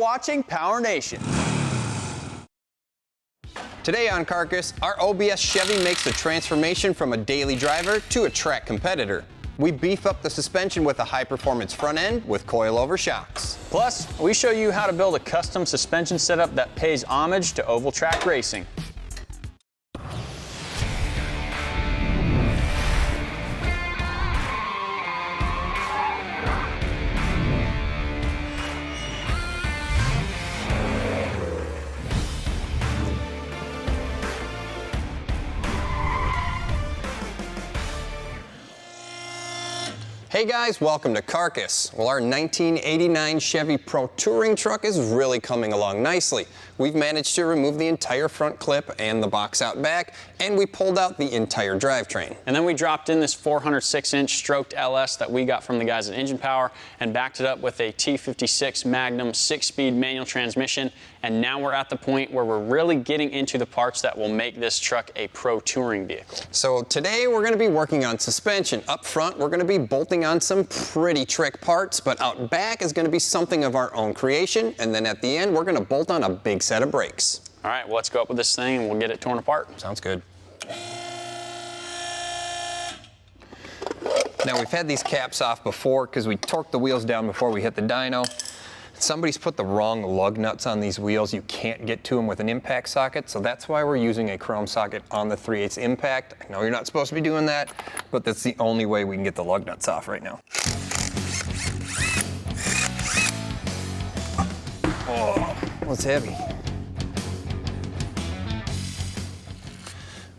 watching PowerNation. Today on Carcass, our OBS Chevy makes the transformation from a daily driver to a track competitor. We beef up the suspension with a high-performance front end with coilover shocks. Plus, we show you how to build a custom suspension setup that pays homage to oval track racing. Hey guys, welcome to Carcass. Well, our 1989 Chevy Pro Touring truck is really coming along nicely. We've managed to remove the entire front clip and the box out back, and we pulled out the entire drivetrain. And then we dropped in this 406-inch stroked LS that we got from the guys at Engine Power and backed it up with a T56 Magnum 6-speed manual transmission. And now we're at the point where we're really getting into the parts that will make this truck a pro touring vehicle. So today we're going to be working on suspension. Up front, we're going to be bolting on some pretty trick parts, but out back is going to be something of our own creation. And then at the end, we're going to bolt on a big set of brakes. All right, well, let's go up with this thing and we'll get it torn apart. Sounds good. Now, we've had these caps off before because we torqued the wheels down before we hit the dyno. Somebody's put the wrong lug nuts on these wheels. You can't get to them with an impact socket, so that's why we're using a chrome socket on the 3/8 impact. I know you're not supposed to be doing that, but that's the only way we can get the lug nuts off right now. Oh, that's heavy.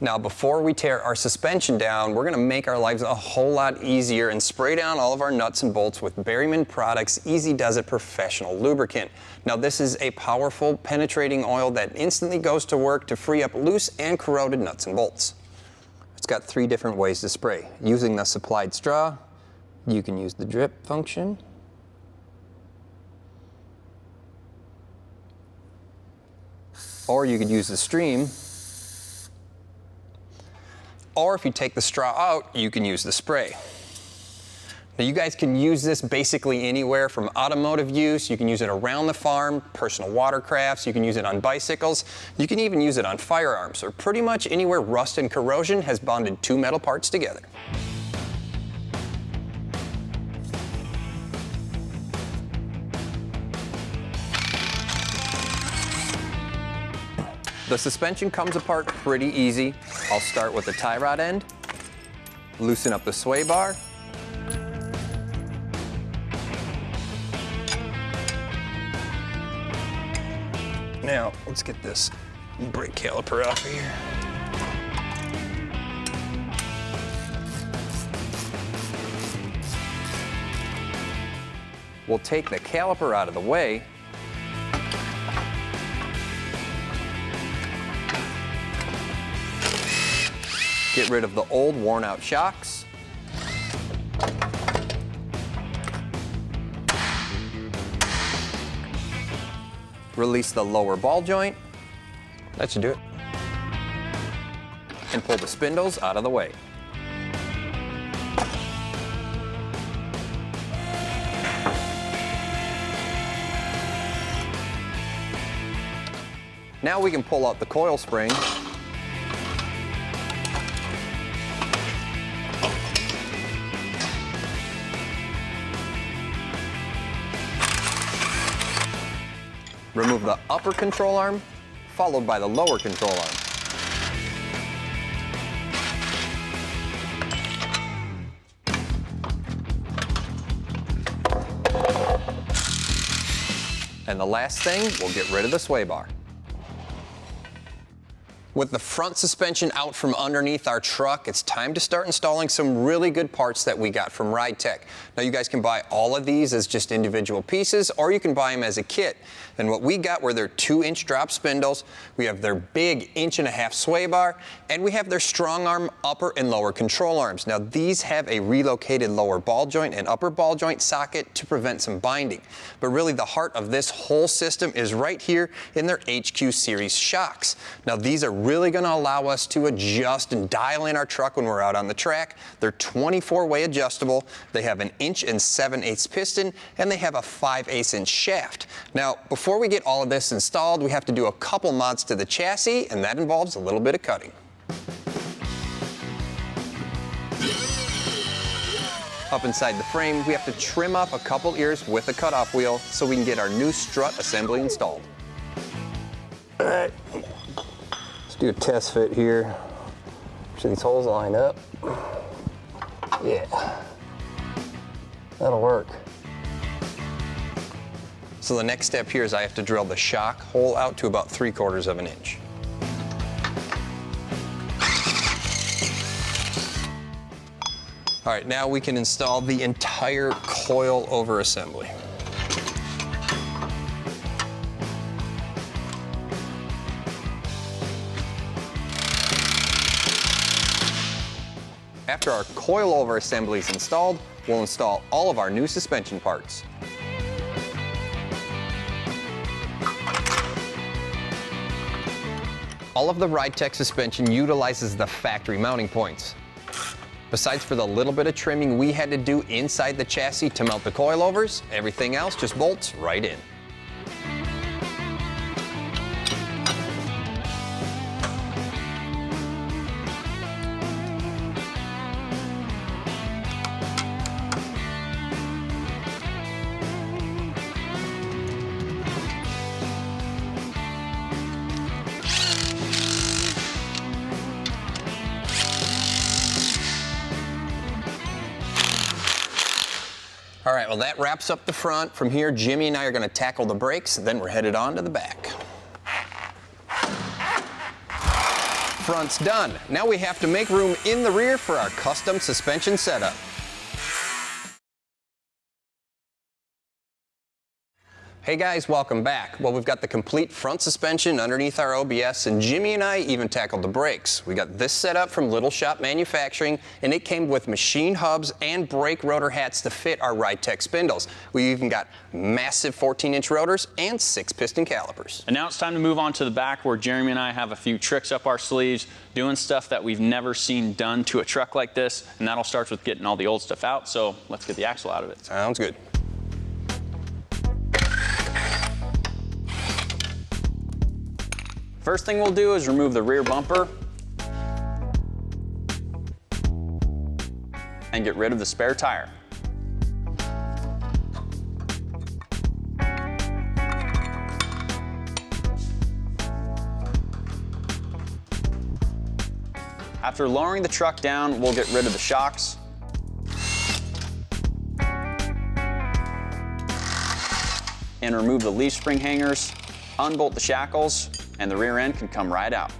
Now, before we tear our suspension down, we're going to make our lives a whole lot easier and spray down all of our nuts and bolts with Berryman Products Easy Doz-It Professional Lubricant. Now, this is a powerful, penetrating oil that instantly goes to work to free up loose and corroded nuts and bolts. It's got 3 different ways to spray. Using the supplied straw, you can use the drip function. Or you could use the stream. Or if you take the straw out, you can use the spray. Now, you guys can use this basically anywhere from automotive use. You can use it around the farm, personal watercrafts. You can use it on bicycles. You can even use it on firearms, or pretty much anywhere rust and corrosion has bonded 2 metal parts together. The suspension comes apart pretty easy. I'll start with the tie rod end, loosen up the sway bar, now let's get this brake caliper off of here. We'll take the caliper out of the way. Get rid of the old worn out shocks. Release the lower ball joint. That should do it. And pull the spindles out of the way. Now we can pull out the coil spring. Remove the upper control arm, followed by the lower control arm. And the last thing, we'll get rid of the sway bar. With the front suspension out from underneath our truck, it's time to start installing some really good parts that we got from RideTech. Now, you guys can buy all of these as just individual pieces, or you can buy them as a kit. And what we got were their 2-inch drop spindles, we have their big 1.5-inch sway bar, and we have their strong arm upper and lower control arms. Now, these have a relocated lower ball joint and upper ball joint socket to prevent some binding. But really, the heart of this whole system is right here in their HQ series shocks. Now, these are really going to allow us to adjust and dial in our truck when we're out on the track. They're 24-way adjustable. They have an 1 7/8 inch piston, and they have a 5/8 inch shaft. Now, before we get all of this installed, we have to do a couple mods to the chassis, and that involves a little bit of cutting. Up inside the frame, we have to trim up a couple ears with a cutoff wheel so we can get our new strut assembly installed. All right, let's do a test fit here. Make sure these holes line up. Yeah, that'll work. So the next step here is I have to drill the shock hole out to about 3/4 of an inch. All right, now we can install the entire coil over assembly. After our coil over assembly is installed, we'll install all of our new suspension parts. All of the RideTech suspension utilizes the factory mounting points. Besides for the little bit of trimming we had to do inside the chassis to mount the coilovers, everything else just bolts right in. All right, well that wraps up the front. From here, Jimmy and I are going to tackle the brakes, then we're headed on to the back. Front's done. Now we have to make room in the rear for our custom suspension setup. Hey guys, welcome back. Well, we've got the complete front suspension underneath our OBS, and Jimmy and I even tackled the brakes. We got this set up from Little Shop Manufacturing, and it came with machine hubs and brake rotor hats to fit our RideTech spindles. We even got massive 14-inch rotors and 6-piston calipers. And now it's time to move on to the back, where Jeremy and I have a few tricks up our sleeves, doing stuff that we've never seen done to a truck like this, and that all starts with getting all the old stuff out, so let's get the axle out of it. Sounds good. First thing we'll do is remove the rear bumper and get rid of the spare tire. After lowering the truck down, we'll get rid of the shocks and remove the leaf spring hangers, unbolt the shackles, and the rear end can come right out.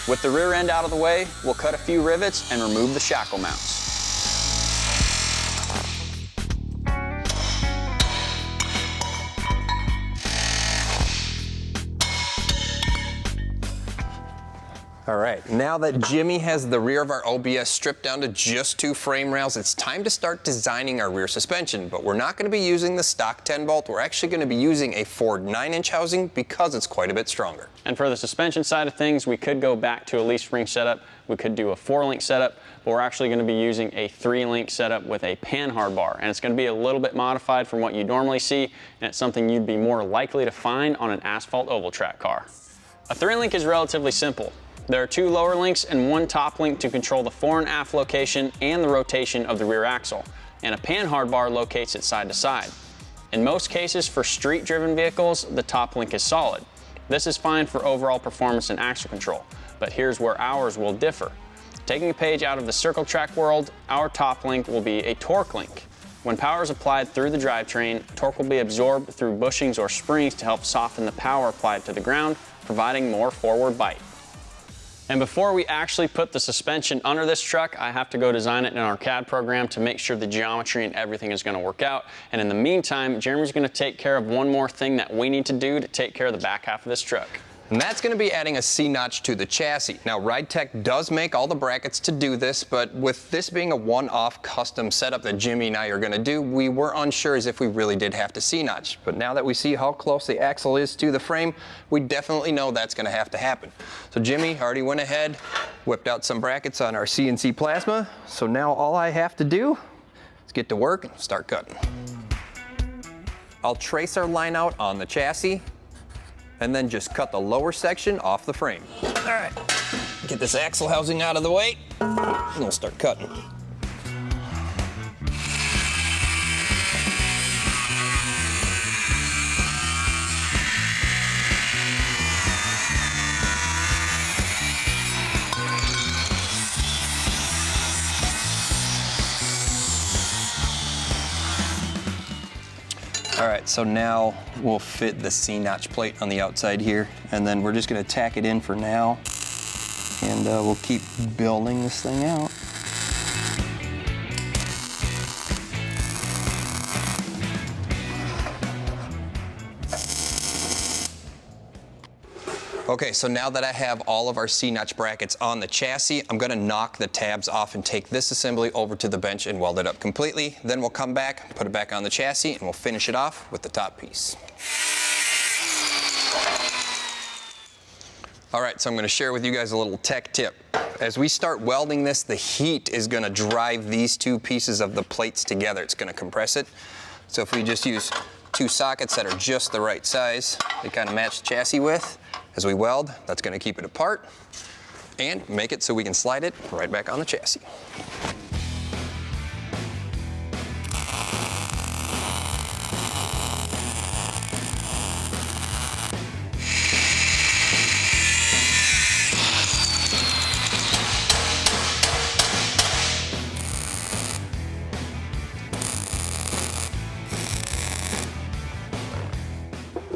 With the rear end out of the way, we'll cut a few rivets and remove the shackle mounts. All right, now that Jimmy has the rear of our OBS stripped down to just 2 frame rails, it's time to start designing our rear suspension, but we're not going to be using the stock 10-bolt. We're actually going to be using a Ford 9-inch housing because it's quite a bit stronger. And for the suspension side of things, we could go back to a leaf spring setup. We could do a 4-link setup, but we're actually going to be using a 3-link setup with a panhard bar, and it's going to be a little bit modified from what you normally see, and it's something you'd be more likely to find on an asphalt oval track car. A 3-link is relatively simple. There are 2 lower links and 1 top link to control the fore and aft location and the rotation of the rear axle, and a panhard bar locates it side to side. In most cases for street-driven vehicles, the top link is solid. This is fine for overall performance and axle control, but here's where ours will differ. Taking a page out of the circle track world, our top link will be a torque link. When power is applied through the drivetrain, torque will be absorbed through bushings or springs to help soften the power applied to the ground, providing more forward bite. And before we actually put the suspension under this truck, I have to go design it in our CAD program to make sure the geometry and everything is going to work out. And in the meantime, Jeremy's going to take care of one more thing that we need to do to take care of the back half of this truck. And that's going to be adding a C-notch to the chassis. Now, RideTech does make all the brackets to do this, but with this being a one-off custom setup that Jimmy and I are going to do, we were unsure as if we really did have to C-notch. But now that we see how close the axle is to the frame, we definitely know that's going to have to happen. So Jimmy already went ahead, whipped out some brackets on our CNC plasma. So now all I have to do is get to work and start cutting. I'll trace our line out on the chassis, and then just cut the lower section off the frame. All right, get this axle housing out of the way, and we'll start cutting. All right, so now we'll fit the C-notch plate on the outside here, and then we're just gonna tack it in for now, and we'll keep building this thing out. Okay, so now that I have all of our C-notch brackets on the chassis, I'm gonna knock the tabs off and take this assembly over to the bench and weld it up completely. Then we'll come back, put it back on the chassis, and we'll finish it off with the top piece. All right, so I'm gonna share with you guys a little tech tip. As we start welding this, the heat is gonna drive these two pieces of the plates together. It's gonna compress it. So if we just use two sockets that are just the right size, they kind of match the chassis width. As we weld, that's going to keep it apart and make it so we can slide it right back on the chassis.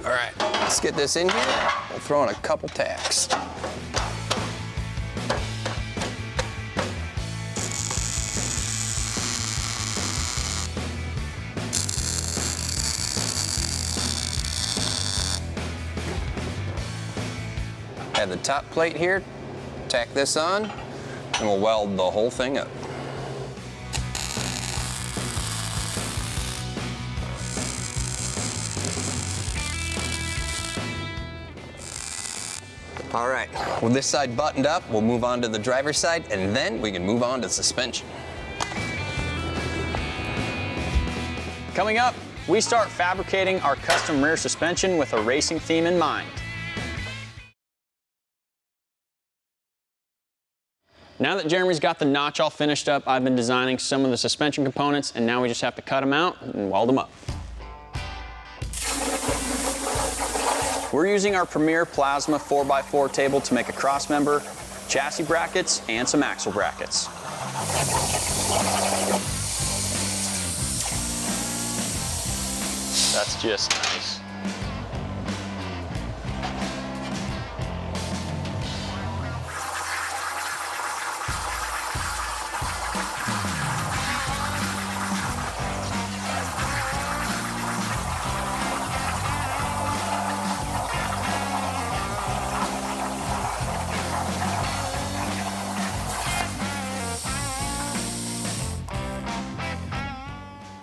All right, let's get this in here. We'll throw in a couple tacks. Add the top plate here, tack this on, and we'll weld the whole thing up. All right, with this side buttoned up, we'll move on to the driver's side, and then we can move on to suspension. Coming up, we start fabricating our custom rear suspension with a racing theme in mind. Now that Jeremy's got the notch all finished up, I've been designing some of the suspension components, and now we just have to cut them out and weld them up. We're using our Premier Plasma 4x4 table to make a cross member, chassis brackets, and some axle brackets. That's just nice.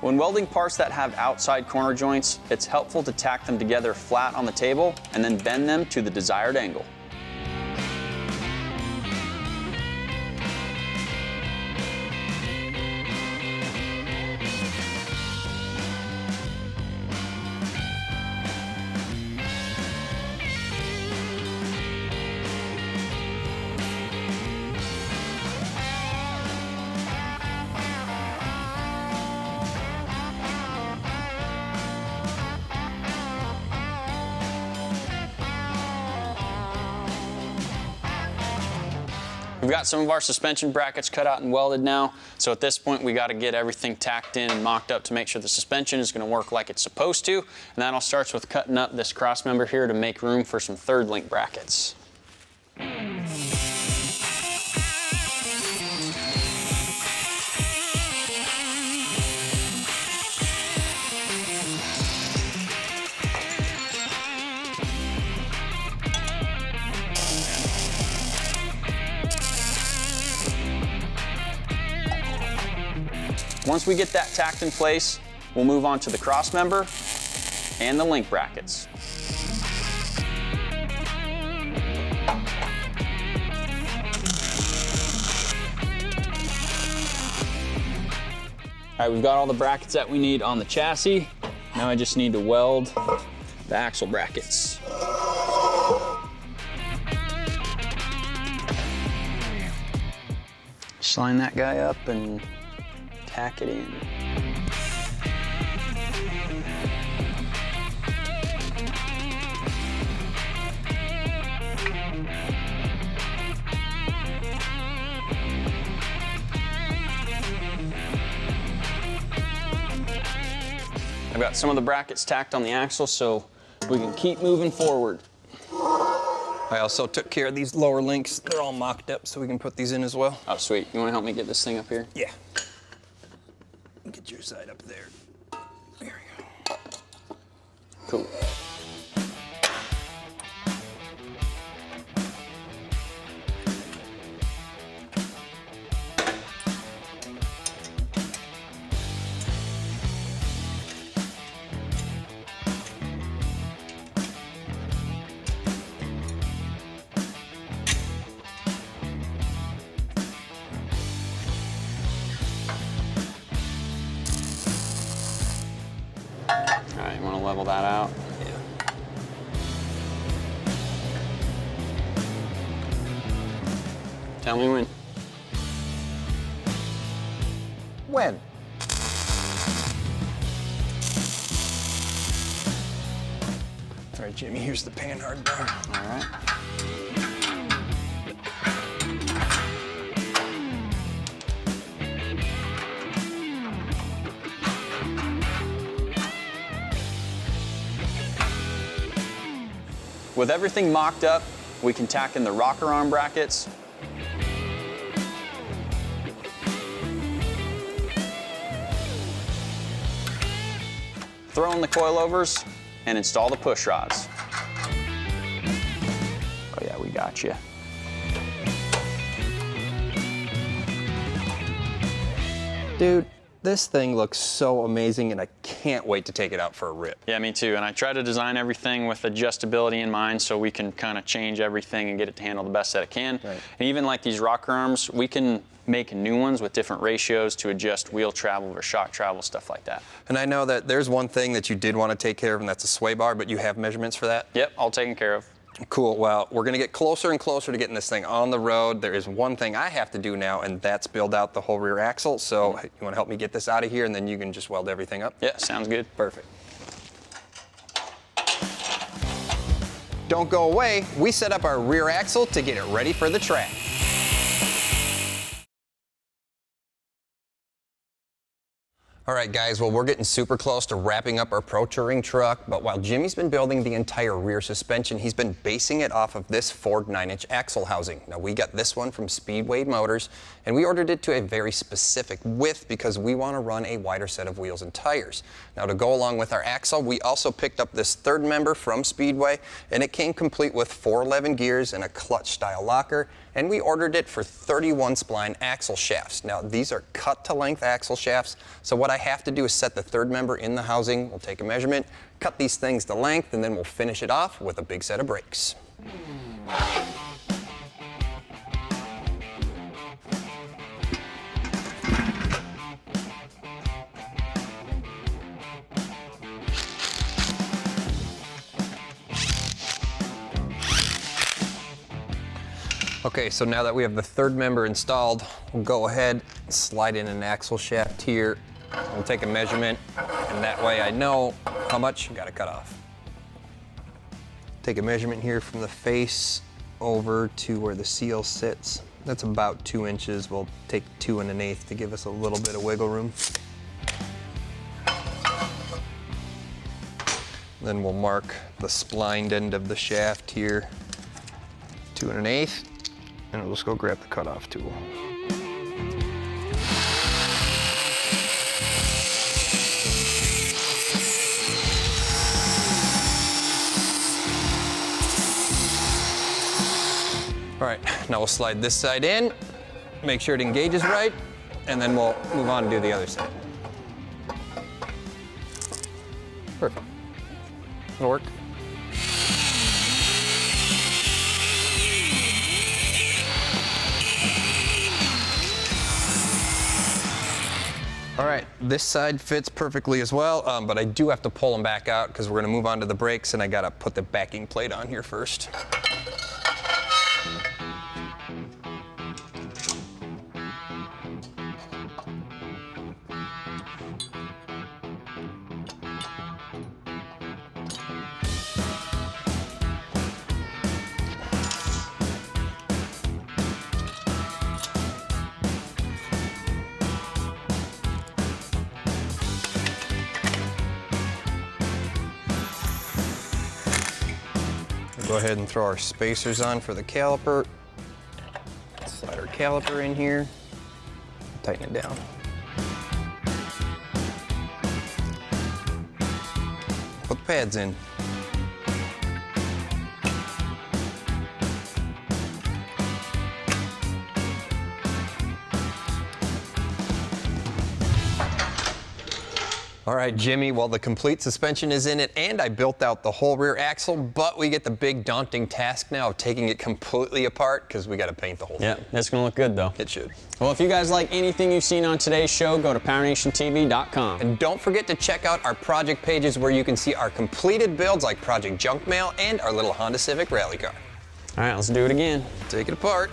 When welding parts that have outside corner joints, it's helpful to tack them together flat on the table and then bend them to the desired angle. We've got some of our suspension brackets cut out and welded now, so at this point we got to get everything tacked in and mocked up to make sure the suspension is going to work like it's supposed to, and that all starts with cutting up this cross member here to make room for some third link brackets. Once we get that tacked in place, we'll move on to the cross member and the link brackets. All right, we've got all the brackets that we need on the chassis. Now I just need to weld the axle brackets. Just line that guy up and tack it in. I've got some of the brackets tacked on the axle so we can keep moving forward. I also took care of these lower links. They're all mocked up so we can put these in as well. Oh, sweet. You want to help me get this thing up here? Yeah. Get your side up there. There we go. Cool. All right, you want to level that out? Yeah. Tell me when. When? All right, Jimmy, here's the pan hard bar. All right. With everything mocked up, we can tack in the rocker arm brackets, throw in the coilovers, and install the push rods. Oh yeah, we got you. Dude, this thing looks so amazing and I can't wait to take it out for a rip. Yeah, me too. And I try to design everything with adjustability in mind so we can kind of change everything and get it to handle the best that it can. Right. And even like these rocker arms, we can make new ones with different ratios to adjust wheel travel or shock travel, stuff like that. And I know that there's one thing that you did want to take care of, and that's a sway bar, but you have measurements for that? Yep, all taken care of. Cool. Well, we're going to get closer and closer to getting this thing on the road. There is one thing I have to do now, and that's build out the whole rear axle. So you want to help me get this out of here, and then you can just weld everything up? Yeah, sounds good. Perfect. Don't go away. We set up our rear axle to get it ready for the track. All right, guys, well, we're getting super close to wrapping up our Pro Touring truck, but while Jimmy's been building the entire rear suspension, he's been basing it off of this Ford 9-inch axle housing. Now, we got this one from Speedway Motors, and we ordered it to a very specific width because we want to run a wider set of wheels and tires. Now, to go along with our axle, we also picked up this third member from Speedway, and it came complete with 411 gears and a clutch-style locker, and we ordered it for 31 spline axle shafts. Now, these are cut-to-length axle shafts, so what I have to do is set the third member in the housing. We'll take a measurement, cut these things to length, and then we'll finish it off with a big set of brakes. Okay, so now that we have the third member installed, we'll go ahead and slide in an axle shaft here. We'll take a measurement, and that way I know how much I've got to cut off. Take a measurement here from the face over to where the seal sits. That's about 2 inches. We'll take 2 1/8 to give us a little bit of wiggle room. Then we'll mark the splined end of the shaft here, 2 1/8. And we'll just go grab the cutoff tool. All right, now we'll slide this side in, make sure it engages right, and then we'll move on and do the other side. Perfect. It'll work. All right, this side fits perfectly as well, but I do have to pull them back out because we're gonna move on to the brakes, and I gotta put the backing plate on here first. Go ahead and throw our spacers on for the caliper. Slide our caliper in here, tighten it down. Put the pads in. All right, Jimmy, well, the complete suspension is in it, and I built out the whole rear axle, but we get the big daunting task now of taking it completely apart because we got to paint the whole thing. Yeah, it's gonna look good though. It should. Well, if you guys like anything you've seen on today's show, go to PowerNationTV.com. And don't forget to check out our project pages where you can see our completed builds like Project Junk Mail and our little Honda Civic rally car. All right, let's do it again. Take it apart.